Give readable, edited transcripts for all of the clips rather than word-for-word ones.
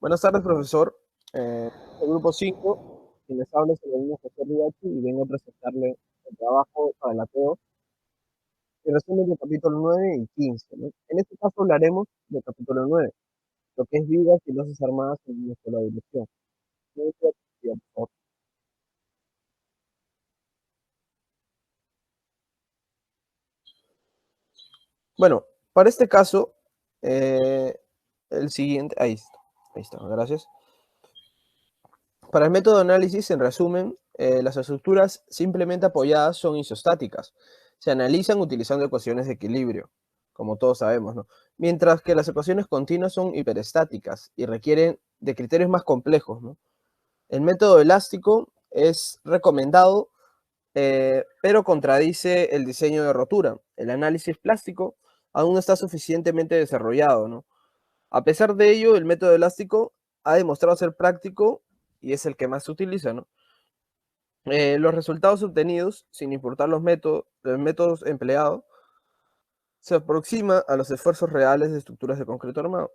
Buenas tardes, profesor. El grupo 5, quien les habla es el alumno José Riachi y vengo a presentarle el trabajo para el ateo y resumen del capítulo 9 y 15, ¿no? En este caso hablaremos del capítulo 9, lo que es vidas y losas armadas en una sola dirección. Muy bien, por favor. Bueno, para este caso, el siguiente, ahí está, gracias. Para el método de análisis, en resumen, las estructuras simplemente apoyadas son isostáticas. Se analizan utilizando ecuaciones de equilibrio, como todos sabemos, ¿no? Mientras que las ecuaciones continuas son hiperestáticas y requieren de criterios más complejos, ¿no? El método elástico es recomendado, pero contradice el diseño de rotura. El análisis plástico aún no está suficientemente desarrollado, ¿no? A pesar de ello, el método elástico ha demostrado ser práctico y es el que más se utiliza, ¿no? Los resultados obtenidos, sin importar los métodos empleados, se aproxima a los esfuerzos reales de estructuras de concreto armado.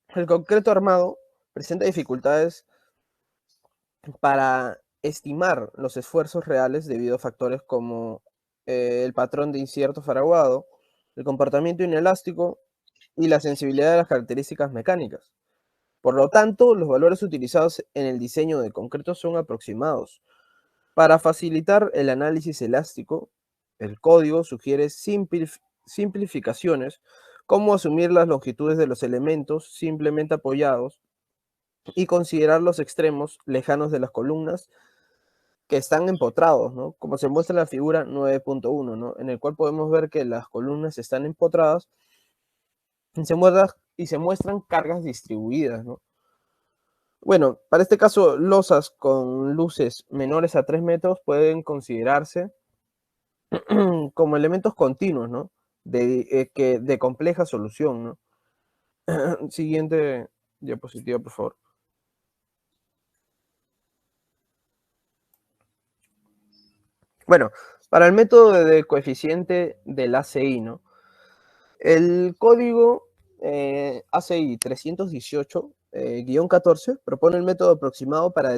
El concreto armado presenta dificultades para estimar los esfuerzos reales debido a factores como el patrón de incierto fraguado, el comportamiento inelástico y la sensibilidad de las características mecánicas. Por lo tanto, los valores utilizados en el diseño de concreto son aproximados. Para facilitar el análisis elástico, el código sugiere simplificaciones, como asumir las longitudes de los elementos simplemente apoyados y considerar los extremos lejanos de las columnas que están empotrados, ¿no? Como se muestra en la figura 9.1, ¿no? En el cual podemos ver que las columnas están empotradas y se muestran cargas distribuidas, ¿no? Bueno, para este caso, losas con luces menores a 3 metros pueden considerarse como elementos continuos, ¿no? De compleja solución, ¿no? Siguiente diapositiva, por favor. Bueno, para el método de coeficiente del ACI, ¿no? El código ACI 318-14 propone el método aproximado para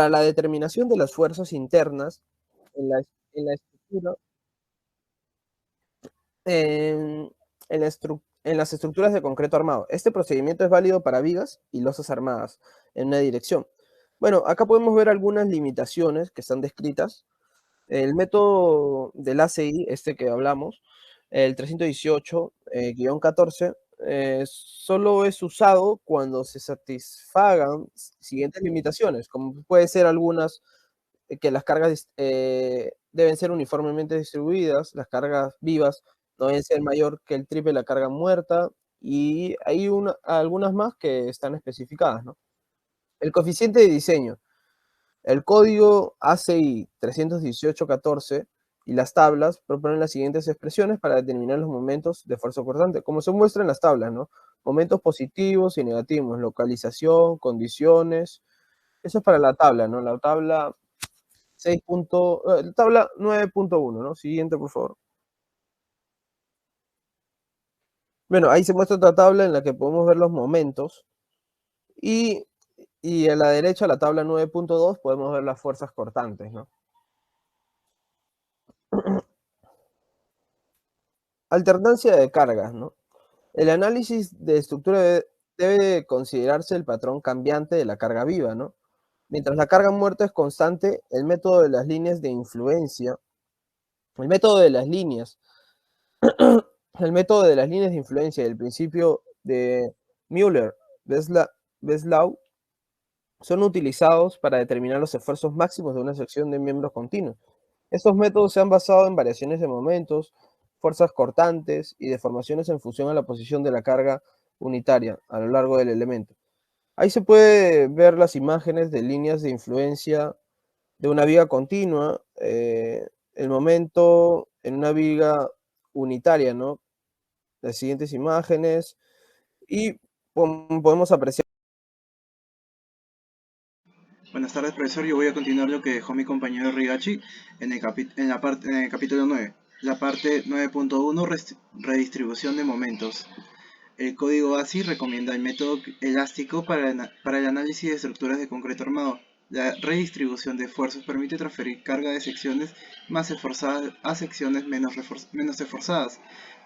la determinación de las fuerzas internas en en la estructura en, en las estructuras de concreto armado. Este procedimiento es válido para vigas y losas armadas en una dirección. Bueno, acá podemos ver algunas limitaciones que están descritas. El método del ACI, este que hablamos, el 318-14, solo es usado cuando se satisfagan siguientes limitaciones, como puede ser algunas que las cargas deben ser uniformemente distribuidas, las cargas vivas no deben ser mayor que el triple de la carga muerta, y hay algunas más que están especificadas, ¿no? El coeficiente de diseño. El código ACI 318-14 y las tablas proponen las siguientes expresiones para determinar los momentos de esfuerzo cortante, como se muestra en las tablas, ¿no? Momentos positivos y negativos, localización, condiciones. Eso es para la tabla, ¿no? La tabla tabla 9.1, ¿no? Siguiente, por favor. Bueno, ahí se muestra otra tabla en la que podemos ver los momentos y, y a la derecha, la tabla 9.2, podemos ver las fuerzas cortantes, ¿no? Alternancia de cargas, ¿no? El análisis de estructura debe considerarse el patrón cambiante de la carga viva, ¿no? Mientras la carga muerta es constante, el método de las líneas de influencia, el método de las líneas El método de las líneas de influencia y el principio de Müller-Breslau son utilizados para determinar los esfuerzos máximos de una sección de miembros continuos. Estos métodos se han basado en variaciones de momentos, fuerzas cortantes y deformaciones en función a la posición de la carga unitaria a lo largo del elemento. Ahí se puede ver las imágenes de líneas de influencia de una viga continua, el momento en una viga unitaria, ¿no? Las siguientes imágenes y podemos apreciar. Buenas tardes, profesor. Yo voy a continuar lo que dejó mi compañero Rigachi en el capítulo 9. La parte 9.1, redistribución de momentos. El código ASI recomienda el método elástico para el análisis de estructuras de concreto armado. La redistribución de esfuerzos permite transferir carga de secciones más esforzadas a secciones menos esforzadas.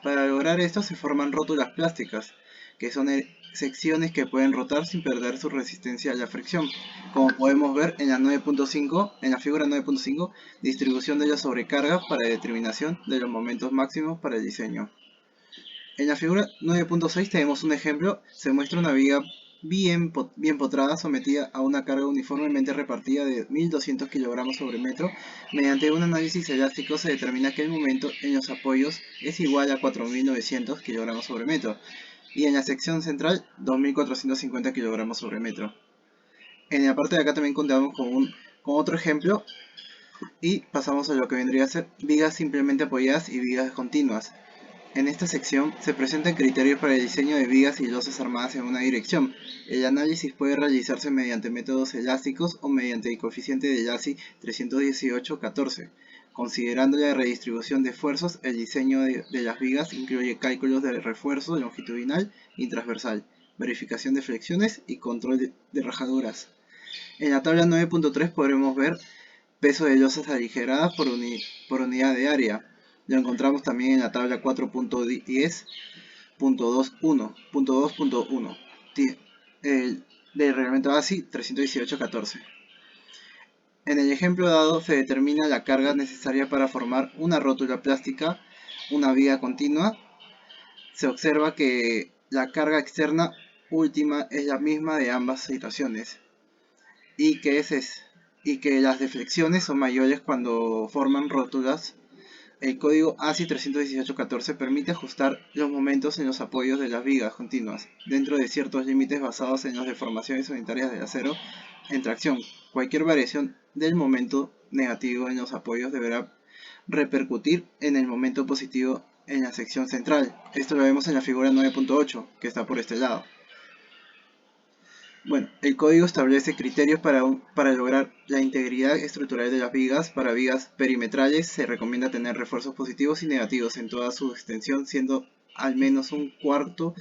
Para lograr esto se forman rótulas plásticas, que son secciones que pueden rotar sin perder su resistencia a la fricción. Como podemos ver en la 9.5, en la figura 9.5, distribución de la sobrecarga para determinación de los momentos máximos para el diseño. En la figura 9.6 tenemos un ejemplo, se muestra una viga bien potrada sometida a una carga uniformemente repartida de 1200 kg sobre metro. Mediante un análisis elástico se determina que el momento en los apoyos es igual a 4900 kg sobre metro y en la sección central 2450 kg sobre metro. En la parte de acá también contamos con otro ejemplo y pasamos a lo que vendría a ser vigas simplemente apoyadas y vigas continuas. En esta sección se presentan criterios para el diseño de vigas y losas armadas en una dirección. El análisis puede realizarse mediante métodos elásticos o mediante el coeficiente de Yassi 318-14. Considerando la redistribución de esfuerzos, el diseño de las vigas incluye cálculos de refuerzo longitudinal y transversal, verificación de flexiones y control de rajaduras. En la tabla 9.3 podremos ver peso de losas aligeradas por unidad de área. Lo encontramos también en la tabla 4.10.2.1 del reglamento ASI 318-14. En el ejemplo dado se determina la carga necesaria para formar una rótula plástica, una viga continua. Se observa que la carga externa última es la misma de ambas situaciones y que las deflexiones son mayores cuando forman rótulas. El código ASI 318-14 permite ajustar los momentos en los apoyos de las vigas continuas, dentro de ciertos límites basados en las deformaciones unitarias del acero en tracción. Cualquier variación del momento negativo en los apoyos deberá repercutir en el momento positivo en la sección central. Esto lo vemos en la figura 9.8, que está por este lado. Bueno, el código establece criterios para lograr la integridad estructural de las vigas. Para vigas perimetrales se recomienda tener refuerzos positivos y negativos en toda su extensión, siendo al menos un cuarto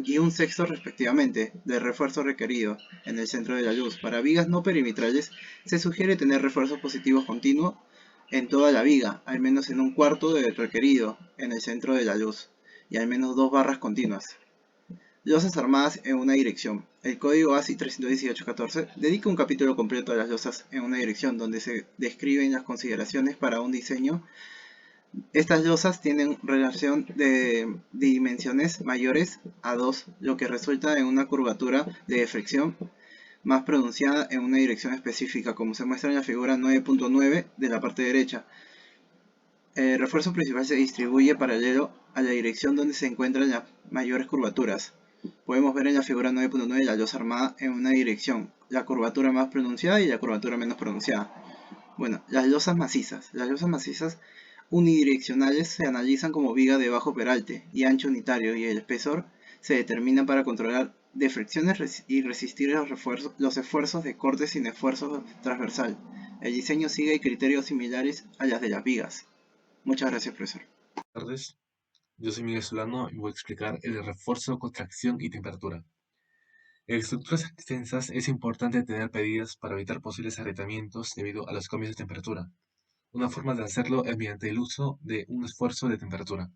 y un sexto respectivamente de refuerzo requerido en el centro de la luz. Para vigas no perimetrales se sugiere tener refuerzos positivos continuos en toda la viga, al menos en un cuarto de requerido en el centro de la luz y al menos 2 barras continuas. Losas armadas en una dirección. El código ASI 318-14 dedica un capítulo completo a las losas en una dirección, donde se describen las consideraciones para un diseño. Estas losas tienen relación de dimensiones mayores a 2, lo que resulta en una curvatura de fricción más pronunciada en una dirección específica, como se muestra en la figura 9.9 de la parte derecha. El refuerzo principal se distribuye paralelo a la dirección donde se encuentran las mayores curvaturas. Podemos ver en la figura 9.9 la losa armada en una dirección, la curvatura más pronunciada y la curvatura menos pronunciada. Bueno, las losas macizas. Las losas macizas unidireccionales se analizan como viga de bajo peralte y ancho unitario, y el espesor se determina para controlar deflecciones y resistir los esfuerzos de corte sin esfuerzo transversal. El diseño sigue criterios similares a las de las vigas. Muchas gracias, profesor. Buenas tardes, yo soy Miguel Solano y voy a explicar el refuerzo, contracción y temperatura. En estructuras extensas es importante tener medidas para evitar posibles agrietamientos debido a los cambios de temperatura. Una forma de hacerlo es mediante el uso de un esfuerzo de temperatura.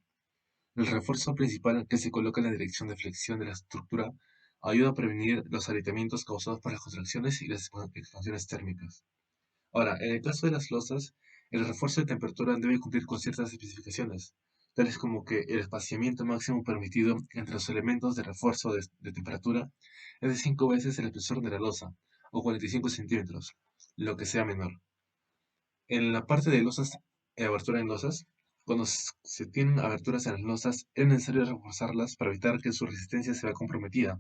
El refuerzo principal que se coloca en la dirección de flexión de la estructura ayuda a prevenir los agrietamientos causados por las contracciones y las expansiones térmicas. Ahora, en el caso de las losas, el refuerzo de temperatura debe cumplir con ciertas especificaciones, tales como que el espaciamiento máximo permitido entre los elementos de refuerzo de temperatura es de 5 veces el espesor de la losa, o 45 centímetros, lo que sea menor. En la parte de losas, abertura en losas, cuando se tienen aberturas en las losas, es necesario reforzarlas para evitar que su resistencia se vea comprometida.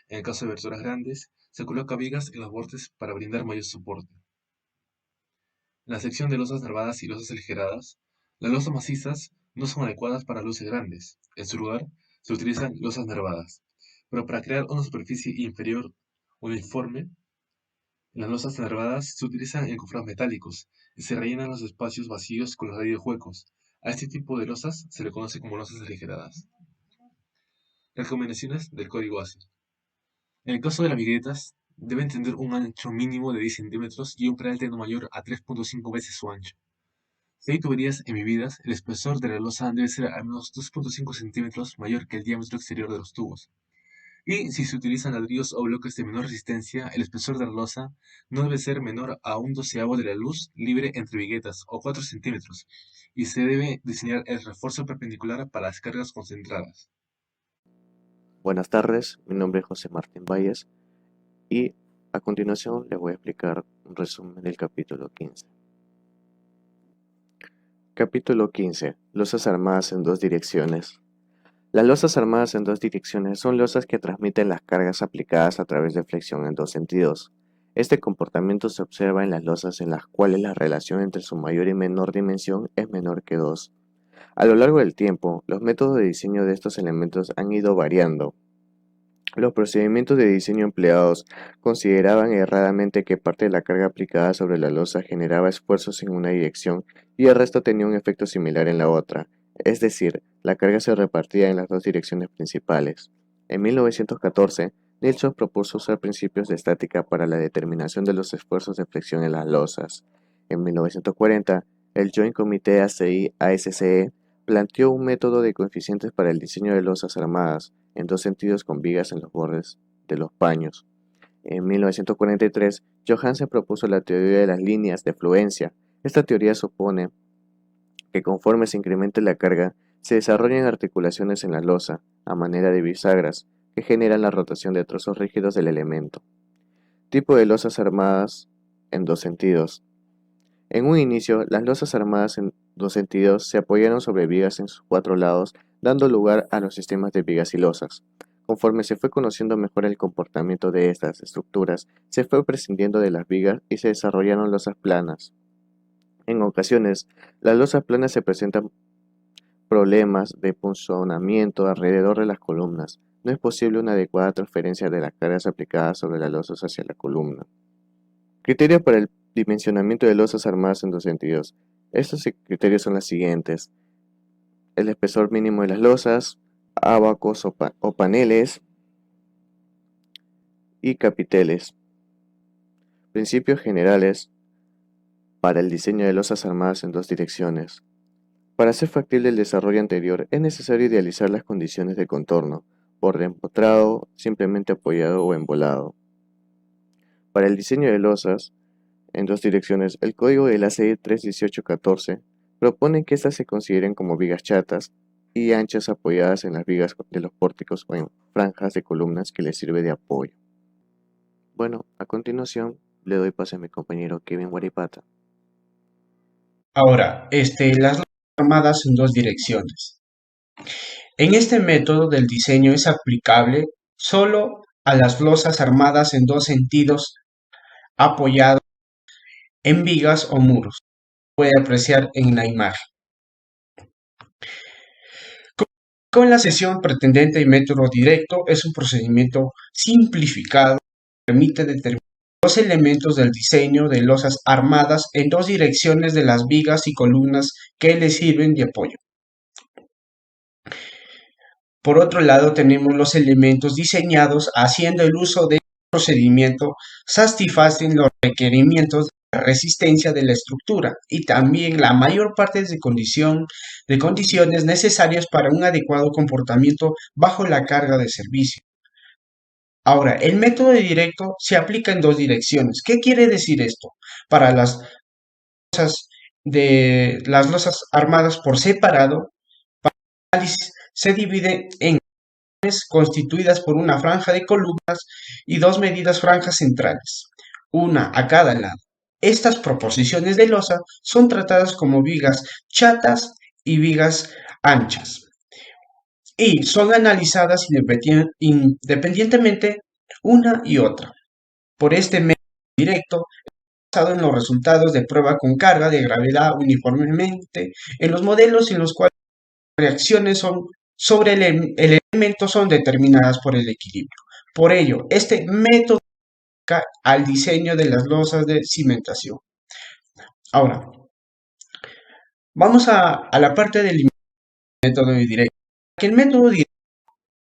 En el caso de aberturas grandes, se coloca vigas en los bordes para brindar mayor soporte. En la sección de losas nervadas y losas aligeradas, las losas macizas no son adecuadas para luces grandes. En su lugar, se utilizan losas nervadas. Pero para crear una superficie inferior uniforme, en las losas nervadas se utilizan encofrados metálicos y se rellenan los espacios vacíos con los radios huecos. A este tipo de losas se le conoce como losas aligeradas. Recomendaciones del código ASE. En el caso de las viguetas, deben tener un ancho mínimo de 10 centímetros y un peralte no mayor a 3.5 veces su ancho. Si hay tuberías embebidas, el espesor de la losa debe ser al menos 2.5 centímetros mayor que el diámetro exterior de los tubos. Y si se utilizan ladrillos o bloques de menor resistencia, el espesor de la losa no debe ser menor a un doceavo de la luz libre entre viguetas, o 4 centímetros, y se debe diseñar el refuerzo perpendicular para las cargas concentradas. Buenas tardes, mi nombre es José Martín Valles y a continuación les voy a explicar un resumen del capítulo 15. Capítulo 15. Losas armadas en dos direcciones. Las losas armadas en dos direcciones son losas que transmiten las cargas aplicadas a través de flexión en dos sentidos. Este comportamiento se observa en las losas en las cuales la relación entre su mayor y menor dimensión es menor que 2. A lo largo del tiempo, los métodos de diseño de estos elementos han ido variando. Los procedimientos de diseño empleados consideraban erradamente que parte de la carga aplicada sobre la losa generaba esfuerzos en una dirección y el resto tenía un efecto similar en la otra, es decir, la carga se repartía en las dos direcciones principales. En 1914, Nilsson propuso usar principios de estática para la determinación de los esfuerzos de flexión en las losas. En 1940, el Joint Committee ACI-ASCE planteó un método de coeficientes para el diseño de losas armadas, en dos sentidos con vigas en los bordes de los paños. En 1943, Johansen propuso la teoría de las líneas de fluencia. Esta teoría supone que conforme se incremente la carga, se desarrollan articulaciones en la losa, a manera de bisagras, que generan la rotación de trozos rígidos del elemento. Tipo de losas armadas en dos sentidos. En un inicio, las losas armadas en dos sentidos se apoyaron sobre vigas en sus cuatro lados, dando lugar a los sistemas de vigas y losas. Conforme se fue conociendo mejor el comportamiento de estas estructuras, se fue prescindiendo de las vigas y se desarrollaron losas planas. En ocasiones, las losas planas se presentan problemas de punzonamiento alrededor de las columnas. No es posible una adecuada transferencia de las cargas aplicadas sobre las losas hacia la columna. Criterios para el dimensionamiento de losas armadas en dos sentidos. Estos criterios son los siguientes: el espesor mínimo de las losas, abacos o paneles y capiteles. Principios generales para el diseño de losas armadas en dos direcciones. Para hacer factible el desarrollo anterior es necesario idealizar las condiciones de contorno, borde empotrado, simplemente apoyado o embolado. Para el diseño de losas en dos direcciones, el código de la ACI 31814 propone que éstas se consideren como vigas chatas y anchas apoyadas en las vigas de los pórticos o en franjas de columnas que les sirve de apoyo. Bueno, a continuación le doy paso a mi compañero Kevin Waripata. Ahora, las losas armadas en dos direcciones. En este método del diseño es aplicable solo a las losas armadas en dos sentidos apoyadas en vigas o muros. Puede apreciar en la imagen. Con la sesión pretendente y método directo es un procedimiento simplificado que permite determinar los elementos del diseño de losas armadas en dos direcciones de las vigas y columnas que le sirven de apoyo. Por otro lado, tenemos los elementos diseñados haciendo el uso de procedimiento satisfacen los requerimientos de resistencia de la estructura y también la mayor parte de condiciones necesarias para un adecuado comportamiento bajo la carga de servicio. Ahora, el método directo se aplica en dos direcciones. ¿Qué quiere decir esto? Para las losas armadas por separado, para el análisis se divide en constituidas por una franja de columnas y dos medidas franjas centrales, una a cada lado. Estas proposiciones de losa son tratadas como vigas chatas y vigas anchas y son analizadas independientemente una y otra. Por este método directo, basado en los resultados de prueba con carga de gravedad uniformemente en los modelos en los cuales las reacciones sobre el elemento son determinadas por el equilibrio. Por ello, este método aplica al diseño de las losas de cimentación. Ahora, vamos a la parte del método directo. El método directo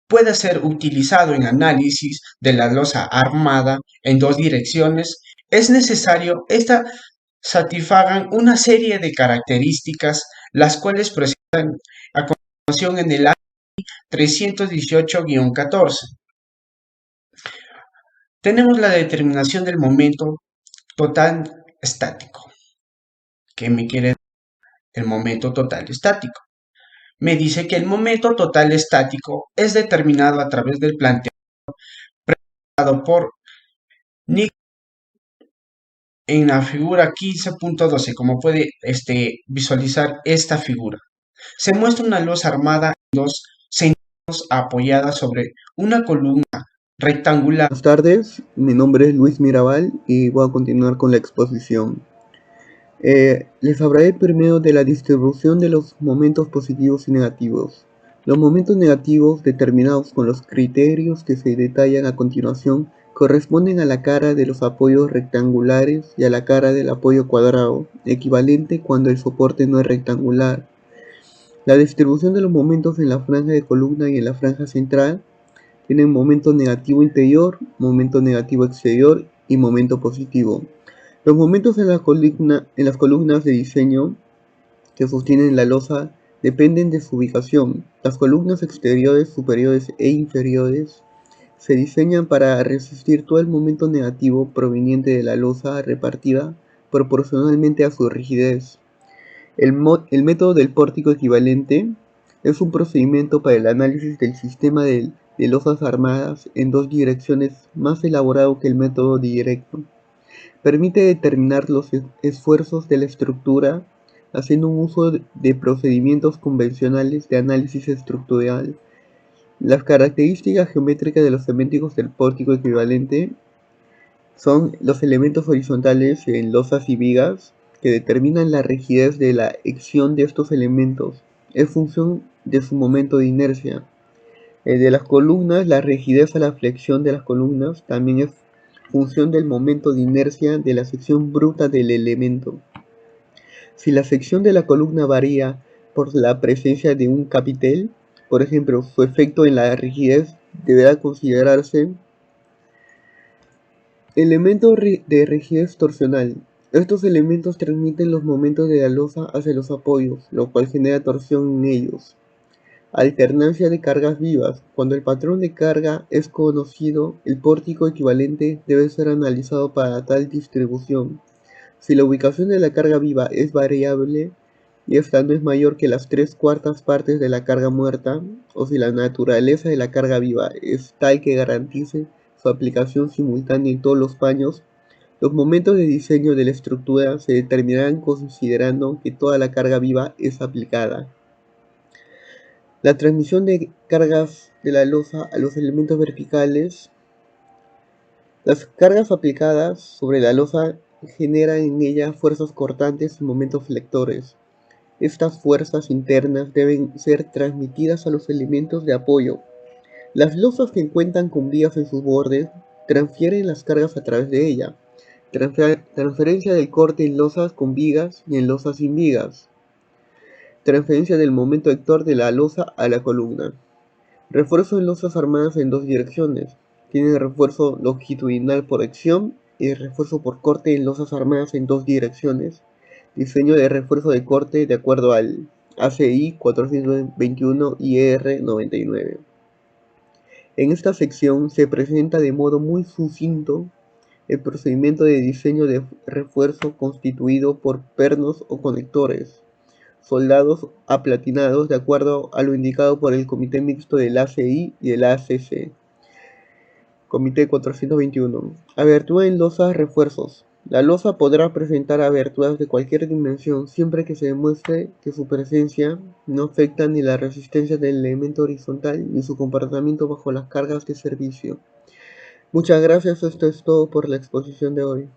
pueda ser utilizado en análisis de la losa armada en dos direcciones, es necesario esta satisfagan una serie de características, las cuales presentan a continuación en el ANSI 318-14. Tenemos la determinación del momento total estático. ¿Qué me quiere decir el momento total estático? Me dice que el momento total estático es determinado a través del planteamiento presentado por Nick en la figura 15.12, como puede visualizar esta figura. Se muestra una losa armada en dos sentidos apoyada sobre una columna rectangular. Buenas tardes, mi nombre es Luis Mirabal y voy a continuar con la exposición. Les hablaré primero de la distribución de los momentos positivos y negativos. Los momentos negativos, determinados con los criterios que se detallan a continuación, corresponden a la cara de los apoyos rectangulares y a la cara del apoyo cuadrado, equivalente cuando el soporte no es rectangular. La distribución de los momentos en la franja de columna y en la franja central tienen momento negativo interior, momento negativo exterior y momento positivo. Los momentos en las columnas de diseño que sostienen la losa dependen de su ubicación. Las columnas exteriores, superiores e inferiores se diseñan para resistir todo el momento negativo proveniente de la losa repartida proporcionalmente a su rigidez. El método del pórtico equivalente es un procedimiento para el análisis del sistema de losas armadas en dos direcciones más elaborado que el método directo. Permite determinar los esfuerzos de la estructura haciendo un uso de procedimientos convencionales de análisis estructural. Las características geométricas de los elementos del pórtico equivalente son los elementos horizontales en losas y vigas que determinan la rigidez de la acción de estos elementos en función de su momento de inercia. El de las columnas, la rigidez a la flexión de las columnas también es función del momento de inercia de la sección bruta del elemento. Si la sección de la columna varía por la presencia de un capitel, por ejemplo, su efecto en la rigidez deberá considerarse elementos de rigidez torsional. Estos elementos transmiten los momentos de la losa hacia los apoyos, lo cual genera torsión en ellos. Alternancia de cargas vivas. Cuando el patrón de carga es conocido, el pórtico equivalente debe ser analizado para tal distribución. Si la ubicación de la carga viva es variable y esta no es mayor que las 3/4 partes de la carga muerta, o si la naturaleza de la carga viva es tal que garantice su aplicación simultánea en todos los paños, los momentos de diseño de la estructura se determinarán considerando que toda la carga viva es aplicada. La transmisión de cargas de la losa a los elementos verticales. Las cargas aplicadas sobre la losa generan en ella fuerzas cortantes y momentos flectores. Estas fuerzas internas deben ser transmitidas a los elementos de apoyo. Las losas que cuentan con vigas en sus bordes transfieren las cargas a través de ella. Transferencia del corte en losas con vigas y en losas sin vigas. Transferencia del momento vector de la losa a la columna. Refuerzo en losas armadas en dos direcciones. Tienen refuerzo longitudinal por acción y refuerzo por corte en losas armadas en dos direcciones. Diseño de refuerzo de corte de acuerdo al ACI 421 y ER 99. En esta sección se presenta de modo muy sucinto el procedimiento de diseño de refuerzo constituido por pernos o conectores soldados aplatinados de acuerdo a lo indicado por el Comité Mixto del ACI y el ACC. Comité 421. Abertura en losas refuerzos. La losa podrá presentar aberturas de cualquier dimensión siempre que se demuestre que su presencia no afecta ni la resistencia del elemento horizontal ni su comportamiento bajo las cargas de servicio. Muchas gracias, esto es todo por la exposición de hoy.